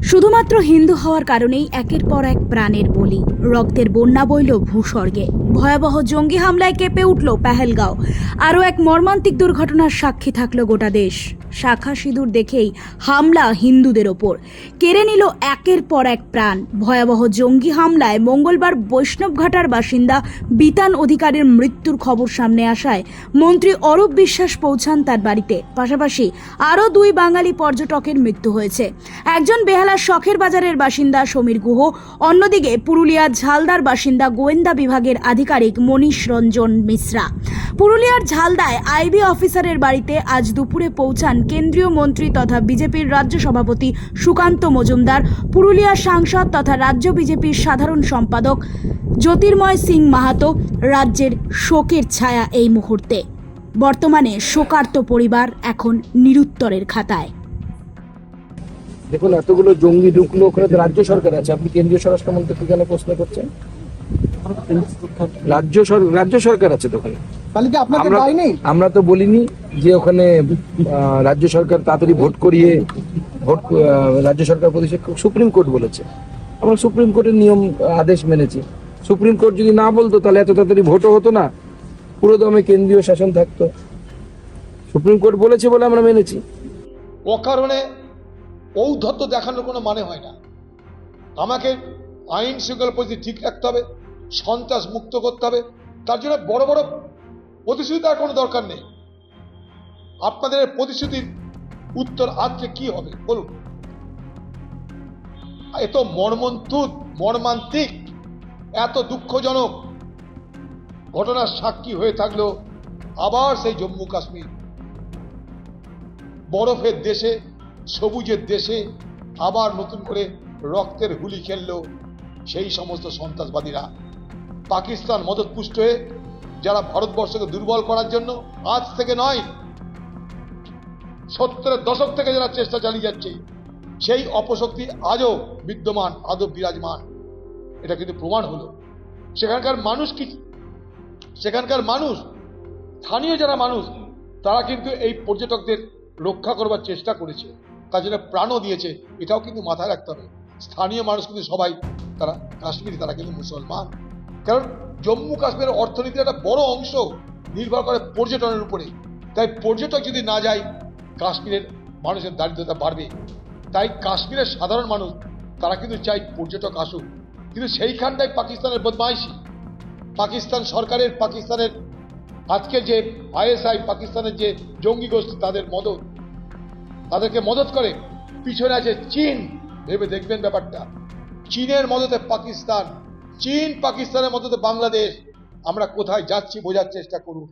শুধুমাত্র হিন্দু হওয়ার কারণেই একের পর এক প্রাণের বলি, রক্তের বন্যা বইল ভূস্বর্গে। ভয়াবহ জঙ্গি হামলায় কেঁপে উঠল পেহেলগাঁও। আরও এক মর্মান্তিক দুর্ঘটনার সাক্ষী থাকল গোটা দেশ। শাখা সিঁদুর দেখেই হামলা হিন্দুদের ওপর, কেড়ে নিল একের পর এক প্রাণ। ভয়াবহ জঙ্গি হামলায় মঙ্গলবার বৈষ্ণবঘাটার বাসিন্দা বিতান অধিকারীর মৃত্যুর খবর সামনে আসায় মন্ত্রী অরূপ বিশ্বাস পৌঁছান তার বাড়িতে। পাশাপাশি আরও 2 বাঙালি পর্যটকের মৃত্যু হয়েছে। একজন বেহালার শখের বাজারের বাসিন্দা সমীর গুহ, অন্যদিকে পুরুলিয়ার ঝালদার বাসিন্দা গোয়েন্দা বিভাগের আধিকারিক মনীষ রঞ্জন মিশ্রা। পুরুলিয়ার ঝালদায় আইবি অফিসারের বাড়িতে আজ দুপুরে পৌঁছান কেন্দ্রীয় মন্ত্রী তথা বিজেপির রাজ্য সভাপতি সুকান্ত মজুমদার, পুরুলিয়া সাংসদ তথা রাজ্য বিজেপির সাধারণ সম্পাদক জ্যোতির্ময় সিং মাহাতো। রাজ্যের শোকের ছায়া এই মুহূর্তে। বর্তমানে শোকার্ত পরিবার এখন নিরুত্তরের খাতায়। দেখুন, এতগুলো জঙ্গি ঢুকলো, ওখানে তো রাজ্য সরকার আছে। আপনি কেন্দ্রীয় স্বরাষ্ট্রমন্ত্রীকে কেন প্রশ্ন করছেন? রাজ্য সরকার আছে তো ওখানে। আমরা তো বলিনি যে ওখানে রাজ্য সরকার তাড়াতাড়ি ভোট করিয়ে রাজ্য সরকার প্রতিষ্ঠা। সুপ্রিম কোর্ট বলেছে, আমরা সুপ্রিম কোর্টের নিয়ম আদেশ মেনেছি। সুপ্রিম কোর্ট যদি না বলতো তাহলে এত তাড়াতাড়ি ভোটও হতো না, পুরো দমে কেন্দ্রীয় শাসন থাকতো। সুপ্রিম কোর্ট বলেছে বলে আমরা মেনেছি। অকারণে ঔদ্ধত্য দেখানোর কোনো মানে হয় না। আমাকে আইন শৃঙ্খলা পরিস্থিতি ঠিক রাখতে হবে, সন্ত্রাস মুক্ত করতে হবে। তার জন্য বড় বড় প্রতিশ্রুতি দেওয়ার কোনো দরকার নেই। আপনাদের প্রতিশ্রুতির উত্তর আজকে কি হবে বলুন? এত মর্মান্তিক, এত দুঃখজনক ঘটনার সাক্ষী হয়ে থাকলো আবার সেই জম্মু কাশ্মীর, বরফের দেশে, সবুজের দেশে আবার নতুন করে রক্তের হুলি খেললো সেই সমস্ত সন্ত্রাসবাদীরা। পাকিস্তান মদতপুষ্ট হয়ে যারা ভারতবর্ষকে দুর্বল করার জন্য আজ থেকে নয়, 70-এর দশক থেকে যারা চেষ্টা চালিয়ে যাচ্ছে, সেই অপশক্তি আজও বিদ্যমান, আজও বিরাজমান। এটা কিন্তু প্রমাণ হলো। সেখানকার মানুষ, স্থানীয় যারা মানুষ, তারা কিন্তু এই পর্যটকদের রক্ষা করবার চেষ্টা করেছে, তার জন্য প্রাণও দিয়েছে। এটাও কিন্তু মাথায় রাখতে হবে। স্থানীয় মানুষ কিন্তু সবাই তারা কাশ্মীরি, তারা কিন্তু মুসলমান। কারণ জম্মু কাশ্মীরের অর্থনীতির একটা বড় অংশ নির্ভর করে পর্যটনের উপরে। তাই পর্যটক যদি না যায়, কাশ্মীরের মানুষের দারিদ্রতা বাড়বে। তাই কাশ্মীরের সাধারণ মানুষ তারা কিন্তু চাই পর্যটক আসুক। কিন্তু সেইখানটাই পাকিস্তানের বদমাইশি, পাকিস্তান সরকারের, পাকিস্তানের আজকে যে আইএসআই, পাকিস্তানের যে জঙ্গি গোষ্ঠী, তাদেরকে মদত করে পিছনে আছে চীন। ভেবে দেখবেন ব্যাপারটা। চীনের মদতে পাকিস্তান, চীন পাকিস্তানের মদতে বাংলাদেশ। আমরা কোথায় যাচ্ছি বোঝার চেষ্টা করুন।